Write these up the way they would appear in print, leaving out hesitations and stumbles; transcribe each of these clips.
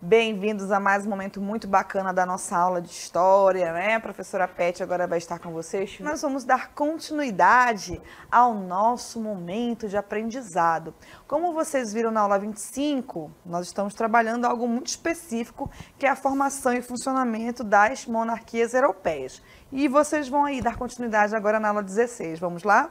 Bem-vindos a mais um momento muito bacana da nossa aula de História, né? A professora Pet agora vai estar com vocês. Nós vamos dar continuidade ao nosso momento de aprendizado. Como vocês viram na aula 25, nós estamos trabalhando algo muito específico, que é a formação e funcionamento das monarquias europeias. E vocês vão aí dar continuidade agora na aula 16. Vamos lá?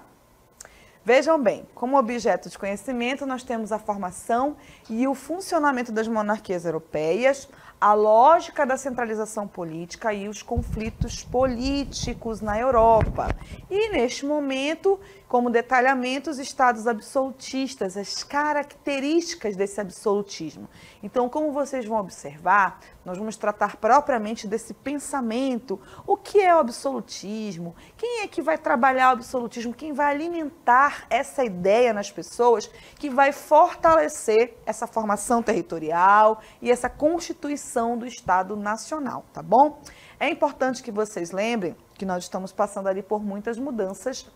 Vejam bem, como objeto de conhecimento, nós temos a formação e o funcionamento das monarquias europeias, a lógica da centralização política e os conflitos políticos na Europa. E, neste momento, como detalhamento, os estados absolutistas, as características desse absolutismo. Então, como vocês vão observar, nós vamos tratar propriamente desse pensamento. O que é o absolutismo? Quem é que vai trabalhar o absolutismo? Quem vai alimentar essa ideia nas pessoas que vai fortalecer essa formação territorial e essa constituição do Estado Nacional, tá bom? É importante que vocês lembrem que nós estamos passando ali por muitas mudanças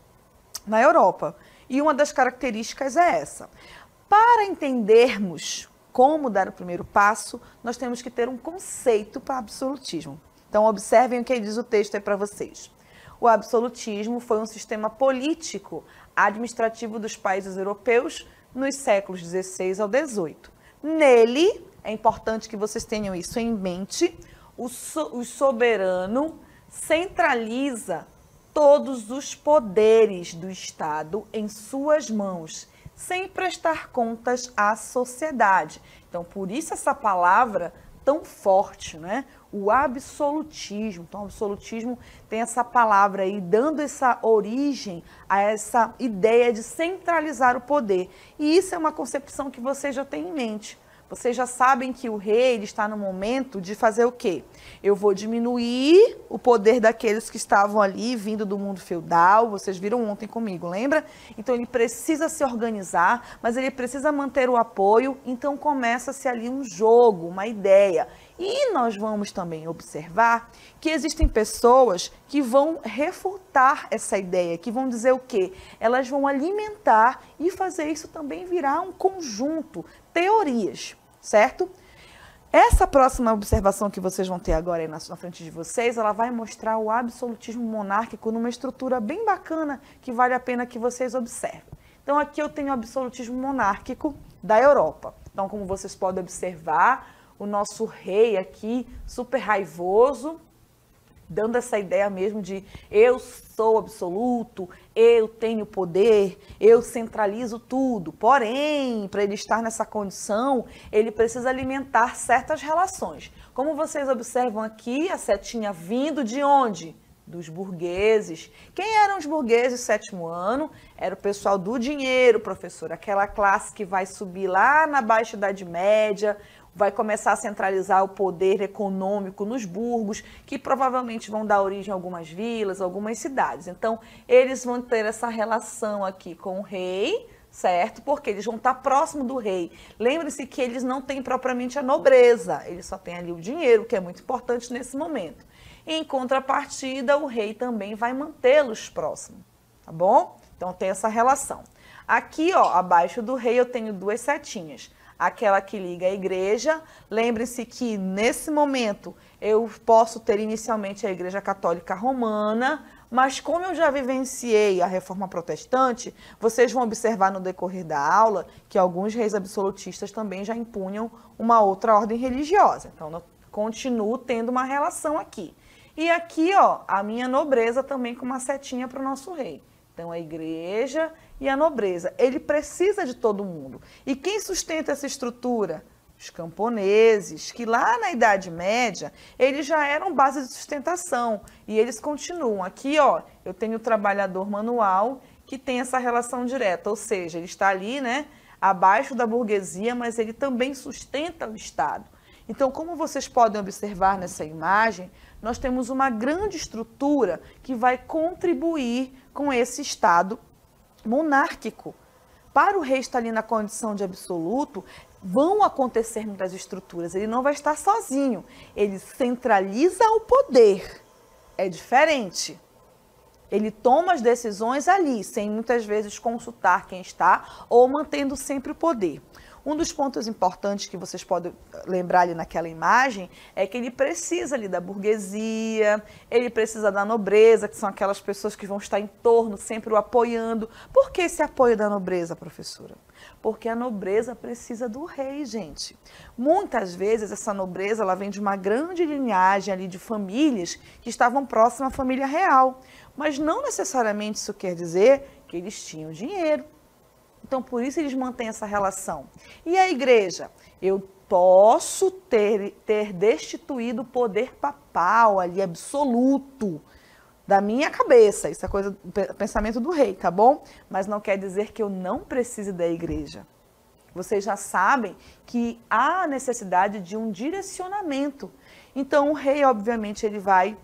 na Europa. E uma das características é essa. Para entendermos como dar o primeiro passo, nós temos que ter um conceito para absolutismo. Então, observem o que diz o texto aí para vocês. O absolutismo foi um sistema político administrativo dos países europeus nos séculos XVI ao XVIII. Nele, é importante que vocês tenham isso em mente, o soberano centraliza todos os poderes do Estado em suas mãos, sem prestar contas à sociedade. Então, por isso essa palavra tão forte, né? O absolutismo. Então, o absolutismo tem essa palavra aí, dando essa origem a essa ideia de centralizar o poder. E isso é uma concepção que vocês já têm em mente. Vocês já sabem que o rei ele está no momento de fazer o quê? Eu vou diminuir o poder daqueles que estavam ali, vindo do mundo feudal. Vocês viram ontem comigo, lembra? Então, ele precisa se organizar, mas ele precisa manter o apoio. Então, começa-se ali um jogo, uma ideia. E nós vamos também observar que existem pessoas que vão refutar essa ideia, que vão dizer o quê? Elas vão alimentar e fazer isso também virar um conjunto, teorias, certo? Essa próxima observação que vocês vão ter agora aí na frente de vocês, ela vai mostrar o absolutismo monárquico numa estrutura bem bacana que vale a pena que vocês observem. Então, aqui eu tenho o absolutismo monárquico da Europa. Então, como vocês podem observar, o nosso rei aqui, super raivoso, dando essa ideia mesmo de eu sou absoluto, eu tenho poder, eu centralizo tudo. Porém, para ele estar nessa condição, ele precisa alimentar certas relações. Como vocês observam aqui, a setinha vindo de onde? Dos burgueses. Quem eram os burgueses do sétimo ano? Era o pessoal do dinheiro, professor, aquela classe que vai subir lá na Baixa Idade Média, vai começar a centralizar o poder econômico nos burgos, que provavelmente vão dar origem a algumas vilas, algumas cidades. Então, eles vão ter essa relação aqui com o rei, certo? Porque eles vão estar próximo do rei. Lembre-se que eles não têm propriamente a nobreza, eles só têm ali o dinheiro, que é muito importante nesse momento. Em contrapartida, o rei também vai mantê-los próximos, tá bom? Então, tem essa relação. Aqui, ó, abaixo do rei, eu tenho duas setinhas. Aquela que liga a igreja. Lembre-se que, nesse momento, eu posso ter inicialmente a Igreja Católica Romana, mas como eu já vivenciei a Reforma Protestante, vocês vão observar no decorrer da aula que alguns reis absolutistas também já impunham uma outra ordem religiosa. Então, eu continuo tendo uma relação aqui. E aqui, ó, a minha nobreza também com uma setinha para o nosso rei. Então, a igreja e a nobreza. Ele precisa de todo mundo. E quem sustenta essa estrutura? Os camponeses, que lá na Idade Média, eles já eram base de sustentação. E eles continuam. Aqui, ó, eu tenho o trabalhador manual que tem essa relação direta. Ou seja, ele está ali, né, abaixo da burguesia, mas ele também sustenta o Estado. Então, como vocês podem observar nessa imagem, nós temos uma grande estrutura que vai contribuir com esse Estado monárquico. Para o rei estar ali na condição de absoluto, vão acontecer muitas estruturas. Ele não vai estar sozinho. Ele centraliza o poder. É diferente, Ele toma as decisões ali, sem muitas vezes consultar quem está ou mantendo sempre o poder. Um dos pontos importantes que vocês podem lembrar ali naquela imagem é que ele precisa ali da burguesia, ele precisa da nobreza, que são aquelas pessoas que vão estar em torno, sempre o apoiando. Por que esse apoio da nobreza, professora? Porque a nobreza precisa do rei, gente. Muitas vezes essa nobreza ela vem de uma grande linhagem ali de famílias que estavam próximas à família real. Mas não necessariamente isso quer dizer que eles tinham dinheiro. Então, por isso eles mantêm essa relação. E a igreja? Eu posso ter destituído o poder papal ali, absoluto, da minha cabeça. Isso é coisa, pensamento do rei, tá bom? Mas não quer dizer que eu não precise da igreja. Vocês já sabem que há necessidade de um direcionamento. Então, o rei, obviamente, ele vai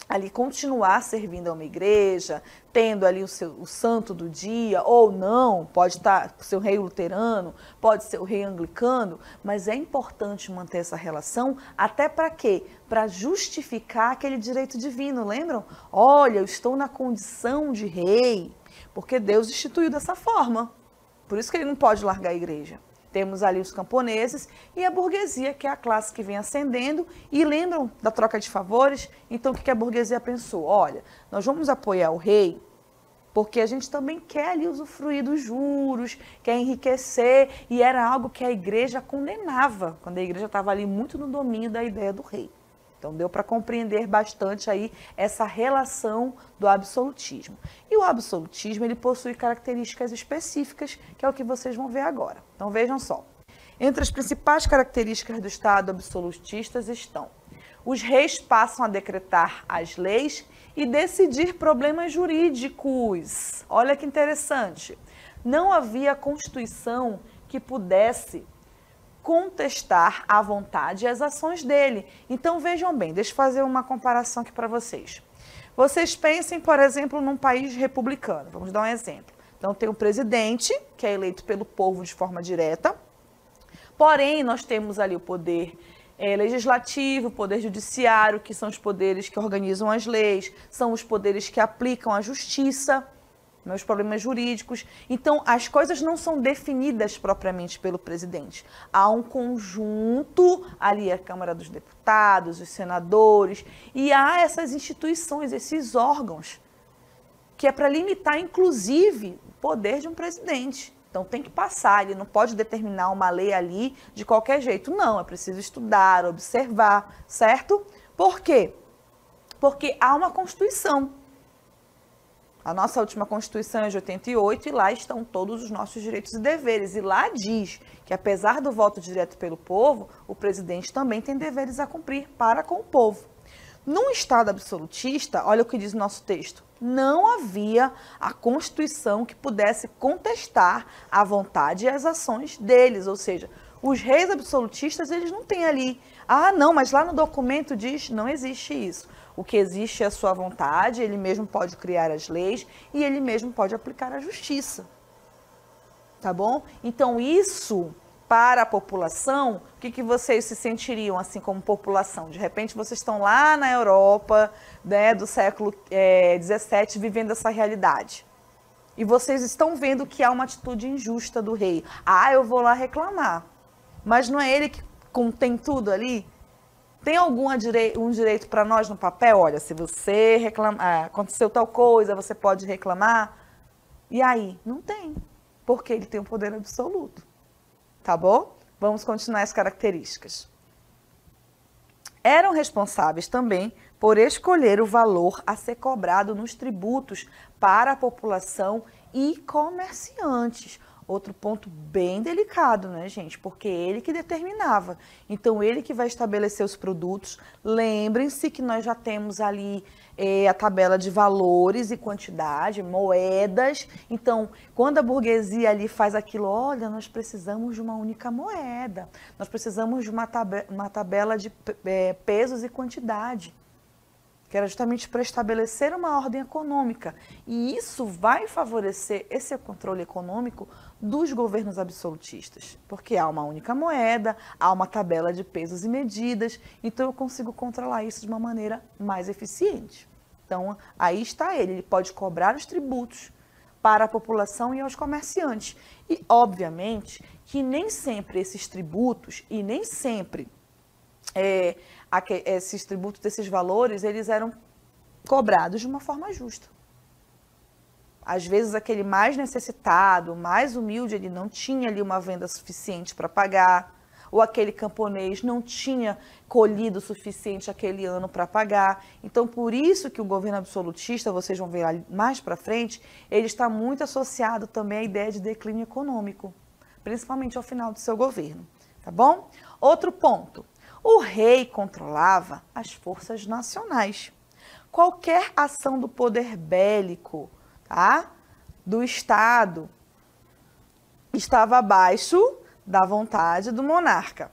ali continuar servindo a uma igreja, tendo ali o santo do dia, ou não, pode ser o rei luterano, pode ser o rei anglicano, mas é importante manter essa relação, até para quê? Para justificar aquele direito divino, lembram? Olha, eu estou na condição de rei, porque Deus instituiu dessa forma, por isso que ele não pode largar a igreja. Temos ali os camponeses e a burguesia, que é a classe que vem ascendendo. E lembram da troca de favores? Então, o que a burguesia pensou? Olha, nós vamos apoiar o rei porque a gente também quer ali usufruir dos juros, quer enriquecer. E era algo que a igreja condenava, quando a igreja estava ali muito no domínio da ideia do rei. Então, deu para compreender bastante aí essa relação do absolutismo. E o absolutismo, ele possui características específicas, que é o que vocês vão ver agora. Então, vejam só. Entre as principais características do Estado absolutista estão: os reis passam a decretar as leis e decidir problemas jurídicos. Olha que interessante. Não havia Constituição que pudesse contestar à vontade as ações dele. Então, vejam bem, deixa eu fazer uma comparação aqui para vocês. Vocês pensem, por exemplo, num país republicano. Vamos dar um exemplo. Então, tem o presidente, que é eleito pelo povo de forma direta. Porém, nós temos ali o poder legislativo, o poder judiciário, que são os poderes que organizam as leis, são os poderes que aplicam a justiça, os problemas jurídicos. Então, as coisas não são definidas propriamente pelo presidente. Há um conjunto, ali a Câmara dos Deputados, os senadores, e há essas instituições, esses órgãos, que é para limitar, inclusive, o poder de um presidente. Então, tem que passar, ele não pode determinar uma lei ali de qualquer jeito. Não, é preciso estudar, observar, certo? Por quê? Porque há uma Constituição. A nossa última Constituição é de 88 e lá estão todos os nossos direitos e deveres. E lá diz que, apesar do voto direto pelo povo, o presidente também tem deveres a cumprir para com o povo. Num Estado absolutista, olha o que diz o nosso texto, não havia a Constituição que pudesse contestar a vontade e as ações deles. Ou seja, os reis absolutistas, eles não têm ali, não, mas lá no documento diz, não existe isso. O que existe é a sua vontade, ele mesmo pode criar as leis e ele mesmo pode aplicar a justiça. Tá bom? Então, isso, para a população, o que vocês se sentiriam assim como população? De repente, vocês estão lá na Europa, né, do século XVII, vivendo essa realidade. E vocês estão vendo que há uma atitude injusta do rei. Eu vou lá reclamar. Mas não é ele que contém tudo ali? Tem um direito para nós no papel? Olha, se você reclamar, aconteceu tal coisa, você pode reclamar. E aí? Não tem, porque ele tem um poder absoluto. Tá bom? Vamos continuar as características. Eram responsáveis também por escolher o valor a ser cobrado nos tributos para a população e comerciantes. Outro ponto bem delicado, né, gente? Porque ele que determinava. Então, ele que vai estabelecer os produtos. Lembrem-se que nós já temos ali a tabela de valores e quantidade, moedas. Então, quando a burguesia ali faz aquilo, olha, nós precisamos de uma única moeda. Nós precisamos de uma tabela de pesos e quantidade, que era justamente para estabelecer uma ordem econômica. E isso vai favorecer esse controle econômico dos governos absolutistas, porque há uma única moeda, há uma tabela de pesos e medidas, então eu consigo controlar isso de uma maneira mais eficiente. Então, aí está ele pode cobrar os tributos para a população e aos comerciantes. E, obviamente, que nem sempre esses tributos e nem sempre esses tributos, esses valores, eles eram cobrados de uma forma justa. Às vezes, aquele mais necessitado, mais humilde, ele não tinha ali uma venda suficiente para pagar, ou aquele camponês não tinha colhido o suficiente aquele ano para pagar. Então, por isso que o governo absolutista, vocês vão ver mais para frente, ele está muito associado também à ideia de declínio econômico, principalmente ao final do seu governo, tá bom? Outro ponto, o rei controlava as forças nacionais. Qualquer ação do poder bélico, tá, do Estado, estava abaixo da vontade do monarca,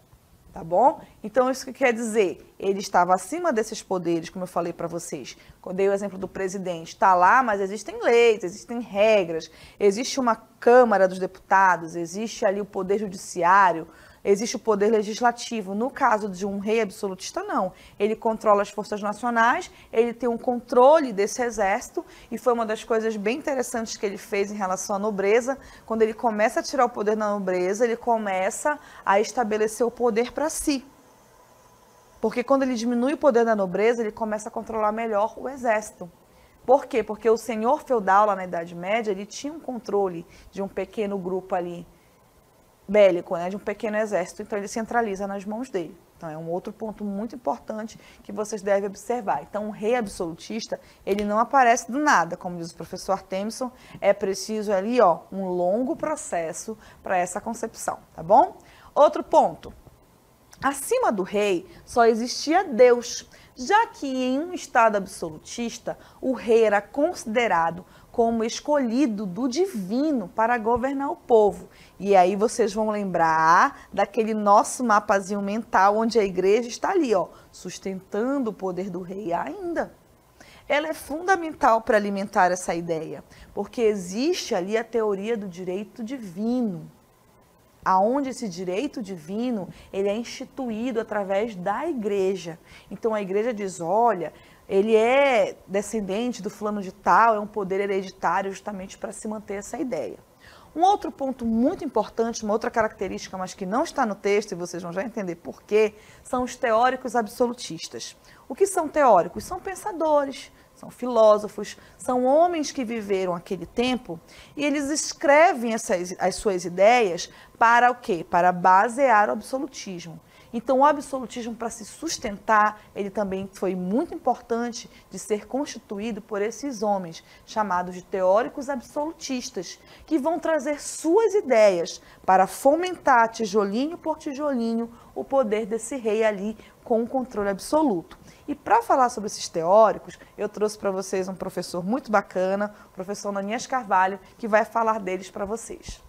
tá bom? Então, isso que quer dizer, ele estava acima desses poderes, como eu falei para vocês. Quando eu dei o exemplo do presidente, está lá, mas existem leis, existem regras, existe uma Câmara dos Deputados, existe ali o poder judiciário, existe o poder legislativo. No caso de um rei absolutista, não. Ele controla as forças nacionais, ele tem um controle desse exército, e foi uma das coisas bem interessantes que ele fez em relação à nobreza. Quando ele começa a tirar o poder da nobreza, ele começa a estabelecer o poder para si. Porque quando ele diminui o poder da nobreza, ele começa a controlar melhor o exército. Por quê? Porque o senhor feudal, lá na Idade Média, ele tinha um controle de um pequeno grupo ali, bélico, né, de um pequeno exército, então ele centraliza nas mãos dele. Então é um outro ponto muito importante que vocês devem observar. Então, um rei absolutista, ele não aparece do nada, como diz o professor Artemison, é preciso ali, ó, um longo processo para essa concepção, tá bom? Outro ponto, acima do rei só existia Deus, já que em um estado absolutista, o rei era considerado como escolhido do divino para governar o povo. E aí vocês vão lembrar daquele nosso mapazinho mental, onde a igreja está ali, ó, sustentando o poder do rei ainda. Ela é fundamental para alimentar essa ideia, porque existe ali a teoria do direito divino, aonde esse direito divino ele é instituído através da igreja. Então a igreja diz, olha, ele é descendente do fulano de tal, é um poder hereditário justamente para se manter essa ideia. Um outro ponto muito importante, uma outra característica, mas que não está no texto, e vocês vão já entender por quê, são os teóricos absolutistas. O que são teóricos? São pensadores, são filósofos, são homens que viveram aquele tempo e eles escrevem as suas ideias para o quê? Para basear o absolutismo. Então, o absolutismo, para se sustentar, ele também foi muito importante de ser constituído por esses homens, chamados de teóricos absolutistas, que vão trazer suas ideias para fomentar, tijolinho por tijolinho, o poder desse rei ali com um controle absoluto. E para falar sobre esses teóricos, eu trouxe para vocês um professor muito bacana, o professor Ananias Carvalho, que vai falar deles para vocês.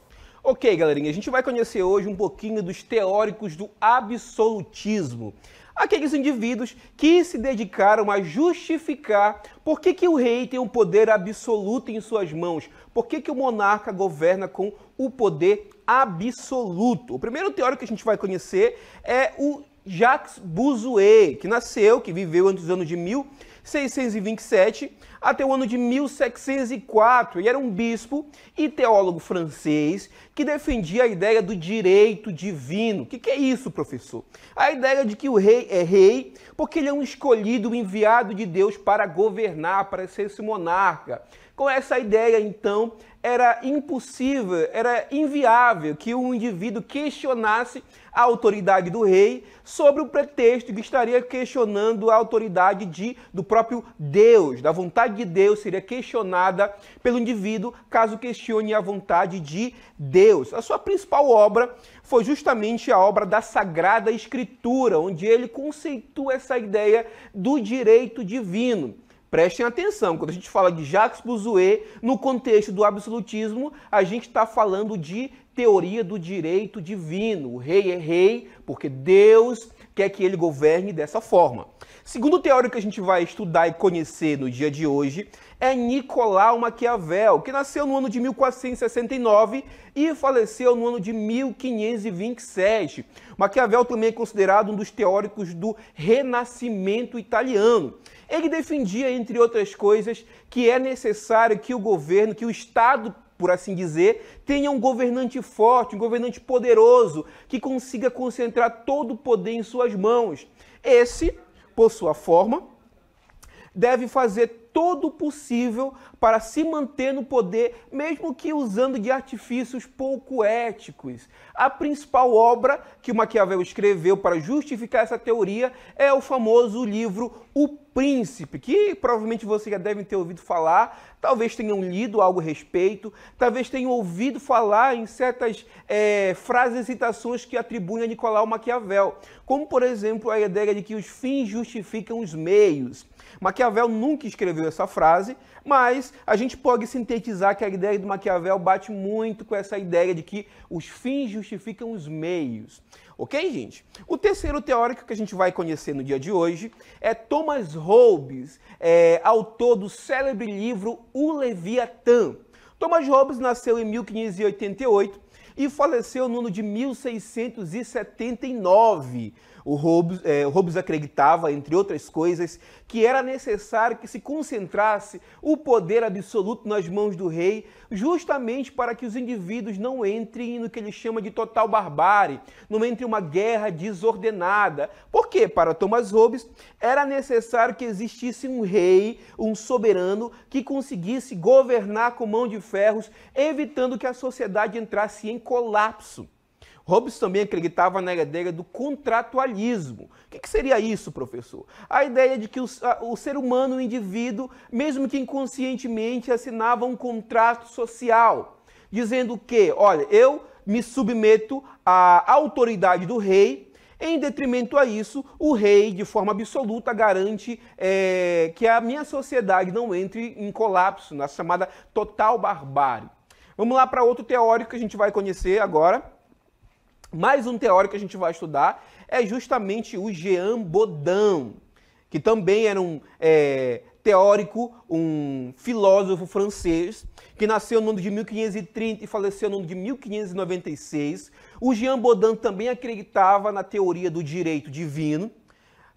Ok, galerinha, a gente vai conhecer hoje um pouquinho dos teóricos do absolutismo. Aqueles indivíduos que se dedicaram a justificar por que o rei tem um poder absoluto em suas mãos, por que o monarca governa com o poder absoluto. O primeiro teórico que a gente vai conhecer é o Jacques Bossuet, que viveu entre os anos de 1627 até o ano de 1704, e era um bispo e teólogo francês que defendia a ideia do direito divino. O que é isso, professor? A ideia de que o rei é rei porque ele é um escolhido, um enviado de Deus para governar, para ser esse monarca. Com essa ideia, então, era impossível, era inviável que um indivíduo questionasse a autoridade do rei sobre o pretexto que estaria questionando a autoridade do próprio Deus. Da vontade de Deus seria questionada pelo indivíduo caso questione a vontade de Deus. A sua principal obra foi justamente a obra da Sagrada Escritura, onde ele conceitua essa ideia do direito divino. Prestem atenção, quando a gente fala de Jacques Bossuet, no contexto do absolutismo, a gente está falando de teoria do direito divino. O rei é rei porque Deus quer que ele governe dessa forma. Segundo teórico que a gente vai estudar e conhecer no dia de hoje é Nicolau Maquiavel, que nasceu no ano de 1469 e faleceu no ano de 1527. Maquiavel também é considerado um dos teóricos do Renascimento italiano. Ele defendia, entre outras coisas, que é necessário que o governo, que o Estado, por assim dizer, tenha um governante forte, um governante poderoso, que consiga concentrar todo o poder em suas mãos. Esse, por sua forma, deve fazer todo o possível para se manter no poder, mesmo que usando de artifícios pouco éticos. A principal obra que o Maquiavel escreveu para justificar essa teoria é o famoso livro O Príncipe, que provavelmente vocês já devem ter ouvido falar, talvez tenham lido algo a respeito, talvez tenham ouvido falar em certas frases e citações que atribuem a Nicolau Maquiavel, como, por exemplo, a ideia de que os fins justificam os meios. Maquiavel nunca escreveu essa frase, mas a gente pode sintetizar que a ideia do Maquiavel bate muito com essa ideia de que os fins justificam os meios. Ok, gente? O terceiro teórico que a gente vai conhecer no dia de hoje é Thomas Hobbes, autor do célebre livro O Leviatã. Thomas Hobbes nasceu em 1588 e faleceu no ano de 1679. O Hobbes acreditava, entre outras coisas, que era necessário que se concentrasse o poder absoluto nas mãos do rei, justamente para que os indivíduos não entrem no que ele chama de total barbárie, não entrem em uma guerra desordenada. Porque, para Thomas Hobbes, era necessário que existisse um rei, um soberano, que conseguisse governar com mão de ferros, evitando que a sociedade entrasse em colapso. Hobbes também acreditava na ideia do contratualismo. O que seria isso, professor? A ideia de que o ser humano, o indivíduo, mesmo que inconscientemente, assinava um contrato social, dizendo que, olha, eu me submeto à autoridade do rei, em detrimento a isso, o rei, de forma absoluta, garante que a minha sociedade não entre em colapso, na chamada total barbárie. Vamos lá para outro teórico que a gente vai conhecer agora. Mais um teórico que a gente vai estudar é justamente o Jean Bodin, que também era um teórico, um filósofo francês, que nasceu no ano de 1530 e faleceu no ano de 1596. O Jean Bodin também acreditava na teoria do direito divino,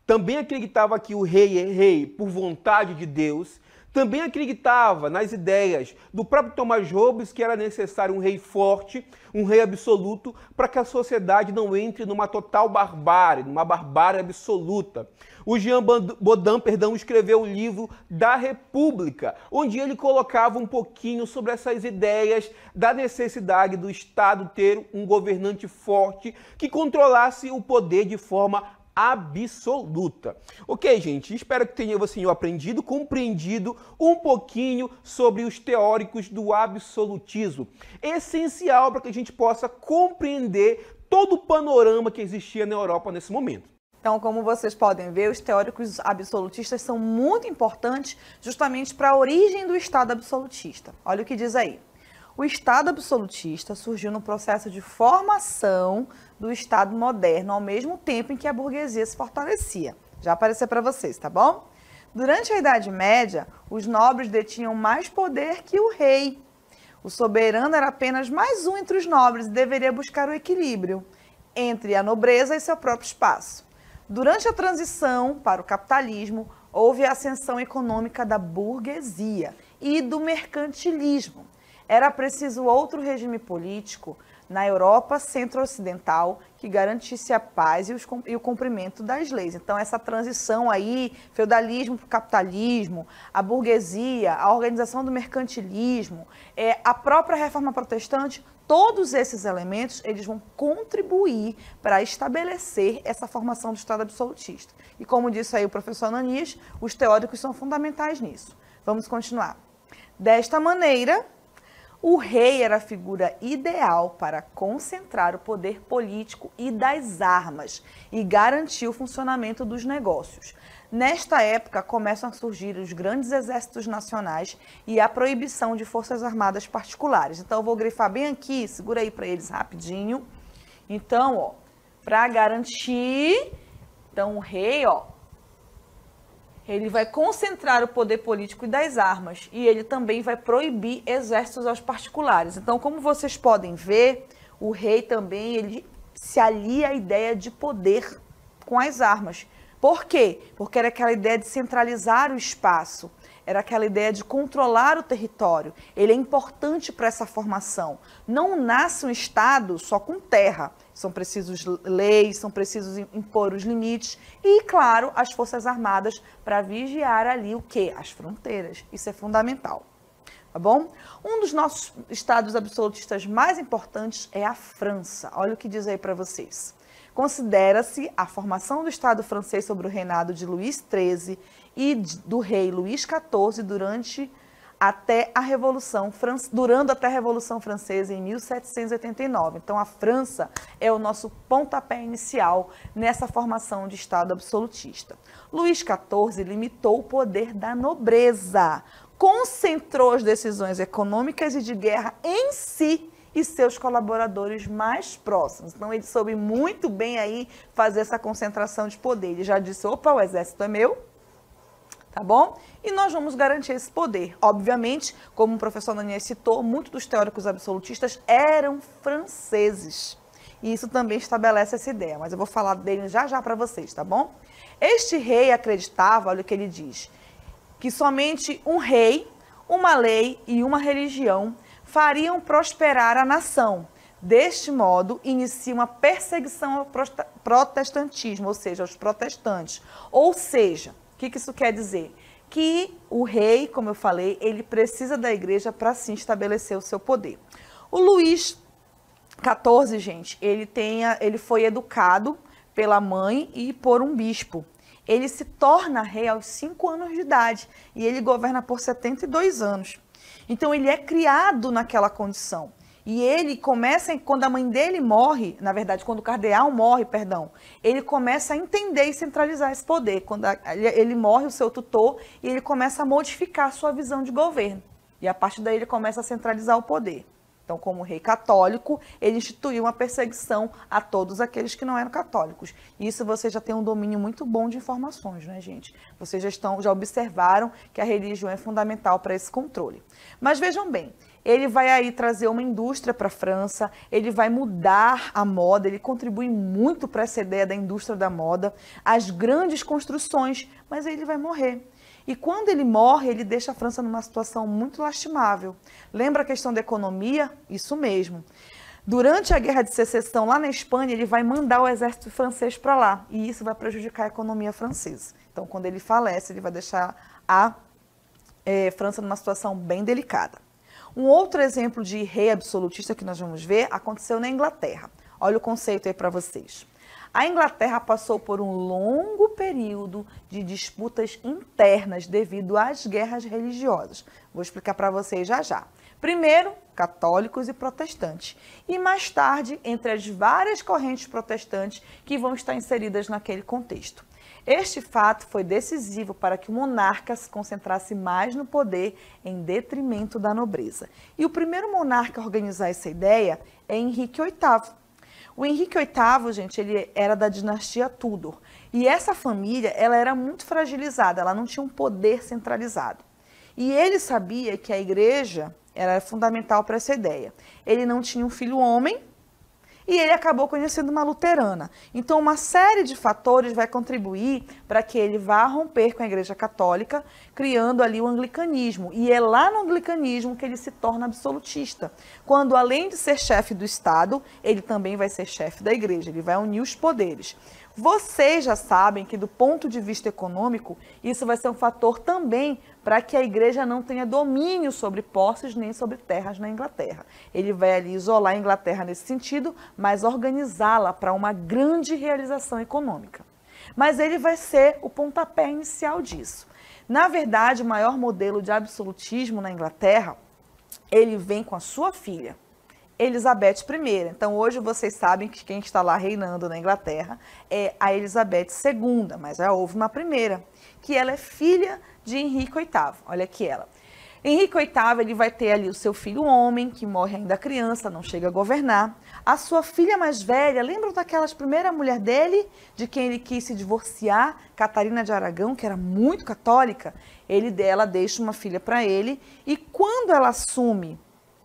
também acreditava que o rei é rei por vontade de Deus, também acreditava nas ideias do próprio Thomas Hobbes que era necessário um rei forte, um rei absoluto, para que a sociedade não entre numa total barbárie, numa barbárie absoluta. O Jean Bodin, escreveu o livro Da República, onde ele colocava um pouquinho sobre essas ideias da necessidade do Estado ter um governante forte que controlasse o poder de forma absoluta. Ok, gente? Espero que tenham aprendido, compreendido um pouquinho sobre os teóricos do absolutismo. Essencial para que a gente possa compreender todo o panorama que existia na Europa nesse momento. Então, como vocês podem ver, os teóricos absolutistas são muito importantes justamente para a origem do Estado absolutista. Olha o que diz aí. O Estado absolutista surgiu no processo de formação do Estado moderno, ao mesmo tempo em que a burguesia se fortalecia. Já apareceu para vocês, tá bom? Durante a Idade Média, os nobres detinham mais poder que o rei. O soberano era apenas mais um entre os nobres e deveria buscar o equilíbrio entre a nobreza e seu próprio espaço. Durante a transição para o capitalismo, houve a ascensão econômica da burguesia e do mercantilismo. Era preciso outro regime político na Europa centro-ocidental que garantisse a paz e o cumprimento das leis. Então, essa transição aí, feudalismo para o capitalismo, a burguesia, a organização do mercantilismo, a própria reforma protestante, todos esses elementos, eles vão contribuir para estabelecer essa formação do Estado absolutista. E como disse aí o professor Ananias, os teóricos são fundamentais nisso. Vamos continuar. Desta maneira, o rei era a figura ideal para concentrar o poder político e das armas e garantir o funcionamento dos negócios. Nesta época, começam a surgir os grandes exércitos nacionais e a proibição de forças armadas particulares. Então, eu vou grifar bem aqui, segura aí para eles rapidinho. Então, para garantir, então o rei, Ele vai concentrar o poder político e das armas. E ele também vai proibir exércitos aos particulares. Então, como vocês podem ver, o rei também ele se alia à ideia de poder com as armas. Por quê? Porque era aquela ideia de centralizar o espaço. Era aquela ideia de controlar o território. Ele é importante para essa formação. Não nasce um Estado só com terra. São precisos leis, são precisos impor os limites e, claro, as Forças Armadas para vigiar ali o quê? As fronteiras. Isso é fundamental. Tá bom? Um dos nossos estados absolutistas mais importantes é a França. Olha o que diz aí para vocês. Considera-se a formação do Estado francês sobre o reinado de Luís XIII e do rei Luís XIV durando até a Revolução Francesa em 1789. Então, a França é o nosso pontapé inicial nessa formação de Estado absolutista. Luís XIV limitou o poder da nobreza, concentrou as decisões econômicas e de guerra em si e seus colaboradores mais próximos. Então, ele soube muito bem aí fazer essa concentração de poder. Ele já disse, opa, o exército é meu, tá bom? E nós vamos garantir esse poder. Obviamente, como o professor Nanias citou, muitos dos teóricos absolutistas eram franceses. E isso também estabelece essa ideia, mas eu vou falar dele já para vocês, tá bom? Este rei acreditava, olha o que ele diz, que somente um rei, uma lei e uma religião fariam prosperar a nação. Deste modo, inicia uma perseguição ao protestantismo, ou seja, aos protestantes. Ou seja, o que isso quer dizer? Que o rei, como eu falei, ele precisa da igreja para assim estabelecer o seu poder. O Luís XIV, gente, ele foi educado pela mãe e por um bispo. Ele se torna rei aos 5 anos de idade e ele governa por 72 anos. Então, ele é criado naquela condição. E ele começa, quando a mãe dele morre, na verdade, quando o cardeal morre, perdão, ele começa a entender e centralizar esse poder. Quando ele morre, o seu tutor, e ele começa a modificar a sua visão de governo. E a partir daí ele começa a centralizar o poder. Então, como rei católico, ele instituiu uma perseguição a todos aqueles que não eram católicos. E isso vocês já têm um domínio muito bom de informações, né, gente? Vocês já observaram que a religião é fundamental para esse controle. Mas vejam bem, ele vai aí trazer uma indústria para a França, ele vai mudar a moda, ele contribui muito para essa ideia da indústria da moda, as grandes construções, mas ele vai morrer. E quando ele morre, ele deixa a França numa situação muito lastimável. Lembra a questão da economia? Isso mesmo. Durante a Guerra de Secessão, lá na Espanha, ele vai mandar o exército francês para lá. E isso vai prejudicar a economia francesa. Então, quando ele falece, ele vai deixar a França numa situação bem delicada. Um outro exemplo de rei absolutista que nós vamos ver aconteceu na Inglaterra. Olha o conceito aí para vocês. A Inglaterra passou por um longo período de disputas internas devido às guerras religiosas. Vou explicar para vocês já. Primeiro, católicos e protestantes. E mais tarde, entre as várias correntes protestantes que vão estar inseridas naquele contexto. Este fato foi decisivo para que o monarca se concentrasse mais no poder em detrimento da nobreza. E o primeiro monarca a organizar essa ideia é Henrique VIII. O Henrique VIII, gente, ele era da dinastia Tudor. E essa família, ela era muito fragilizada, ela não tinha um poder centralizado. E ele sabia que a igreja era fundamental para essa ideia. Ele não tinha um filho homem e ele acabou conhecendo uma luterana. Então, uma série de fatores vai contribuir para que ele vá romper com a igreja católica, criando ali o anglicanismo. E é lá no anglicanismo que ele se torna absolutista. Quando, além de ser chefe do Estado, ele também vai ser chefe da igreja. Ele vai unir os poderes. Vocês já sabem que, do ponto de vista econômico, isso vai ser um fator também para que a igreja não tenha domínio sobre posses nem sobre terras na Inglaterra. Ele vai ali isolar a Inglaterra nesse sentido, mas organizá-la para uma grande realização econômica. Mas ele vai ser o pontapé inicial disso. Na verdade, o maior modelo de absolutismo na Inglaterra, ele vem com a sua filha, Elizabeth I. Então, hoje vocês sabem que quem está lá reinando na Inglaterra é a Elizabeth II, mas já houve uma primeira, que ela é filha de Henrique VIII. Olha aqui ela. Henrique VIII, ele vai ter ali o seu filho homem, que morre ainda criança, não chega a governar. A sua filha mais velha, lembram daquelas primeira mulher dele, de quem ele quis se divorciar, Catarina de Aragão, que era muito católica? Ela deixa uma filha para ele, e quando ela assume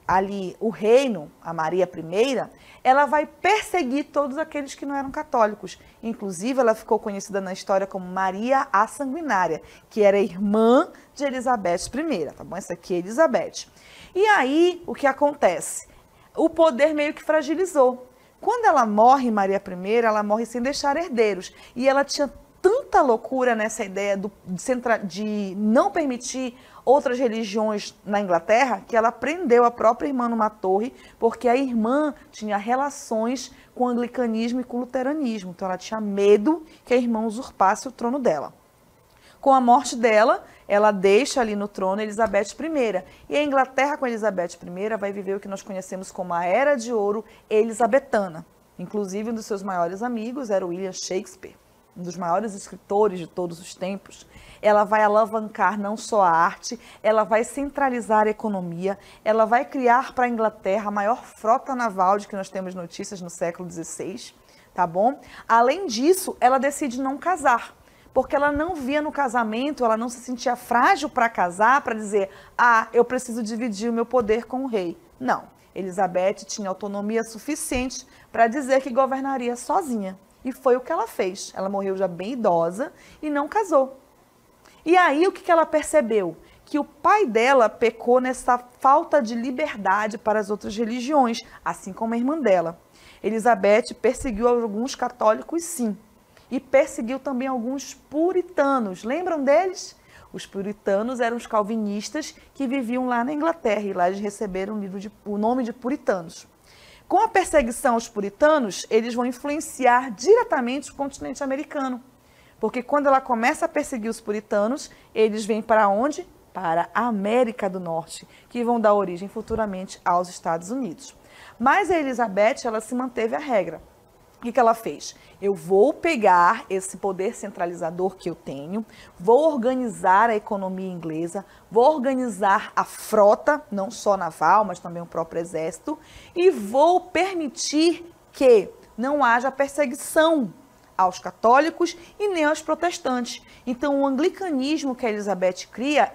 ali o reino, a Maria I, ela vai perseguir todos aqueles que não eram católicos. Inclusive, ela ficou conhecida na história como Maria a Sanguinária, que era irmã de Elizabeth I, tá bom? Essa aqui é Elizabeth. E aí, o que acontece? O poder meio que fragilizou. Quando ela morre, Maria I, ela morre sem deixar herdeiros. E ela tinha tanta loucura nessa ideia de não permitir outras religiões na Inglaterra, que ela prendeu a própria irmã numa torre, porque a irmã tinha relações com o anglicanismo e com o luteranismo. Então ela tinha medo que a irmã usurpasse o trono dela. Com a morte dela, ela deixa ali no trono Elizabeth I. E a Inglaterra, com Elizabeth I, vai viver o que nós conhecemos como a Era de Ouro Elizabetana. Inclusive, um dos seus maiores amigos era William Shakespeare, um dos maiores escritores de todos os tempos. Ela vai alavancar não só a arte, ela vai centralizar a economia, ela vai criar para a Inglaterra a maior frota naval de que nós temos notícias no século XVI, tá bom? Além disso, ela decide não casar, porque ela não via no casamento, ela não se sentia frágil para casar, para dizer, eu preciso dividir o meu poder com o rei. Não, Elizabeth tinha autonomia suficiente para dizer que governaria sozinha. E foi o que ela fez. Ela morreu já bem idosa e não casou. E aí o que ela percebeu? Que o pai dela pecou nessa falta de liberdade para as outras religiões, assim como a irmã dela. Elizabeth perseguiu alguns católicos, sim. E perseguiu também alguns puritanos. Lembram deles? Os puritanos eram os calvinistas que viviam lá na Inglaterra. E lá eles receberam o nome de puritanos. Com a perseguição aos puritanos, eles vão influenciar diretamente o continente americano. Porque quando ela começa a perseguir os puritanos, eles vêm para onde? Para a América do Norte, que vão dar origem futuramente aos Estados Unidos. Mas a Elizabeth, ela se manteve a regra. O que ela fez? Eu vou pegar esse poder centralizador que eu tenho, vou organizar a economia inglesa, vou organizar a frota, não só naval, mas também o próprio exército, e vou permitir que não haja perseguição aos católicos e nem aos protestantes. Então, o anglicanismo que a Elizabeth cria,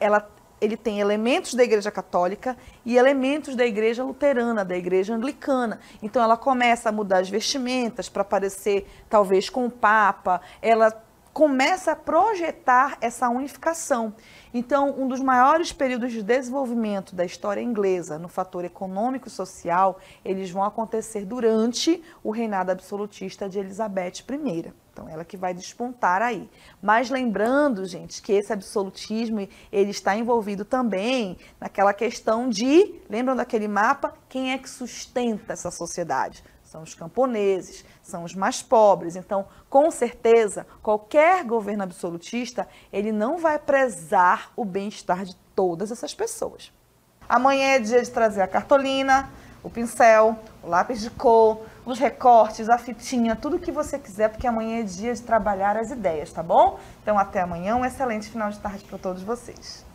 ele tem elementos da Igreja Católica e elementos da Igreja Luterana, da Igreja Anglicana. Então, ela começa a mudar as vestimentas para parecer, talvez, com o Papa. Ela começa a projetar essa unificação. Então, um dos maiores períodos de desenvolvimento da história inglesa no fator econômico e social, eles vão acontecer durante o reinado absolutista de Elizabeth I. Então, ela que vai despontar aí. Mas lembrando, gente, que esse absolutismo, ele está envolvido também naquela questão de, lembram daquele mapa? Quem é que sustenta essa sociedade? São os camponeses, são os mais pobres. Então, com certeza, qualquer governo absolutista, ele não vai prezar o bem-estar de todas essas pessoas. Amanhã é dia de trazer a cartolina, o pincel, o lápis de cor, os recortes, a fitinha, tudo que você quiser, porque amanhã é dia de trabalhar as ideias, tá bom? Então, até amanhã, um excelente final de tarde para todos vocês.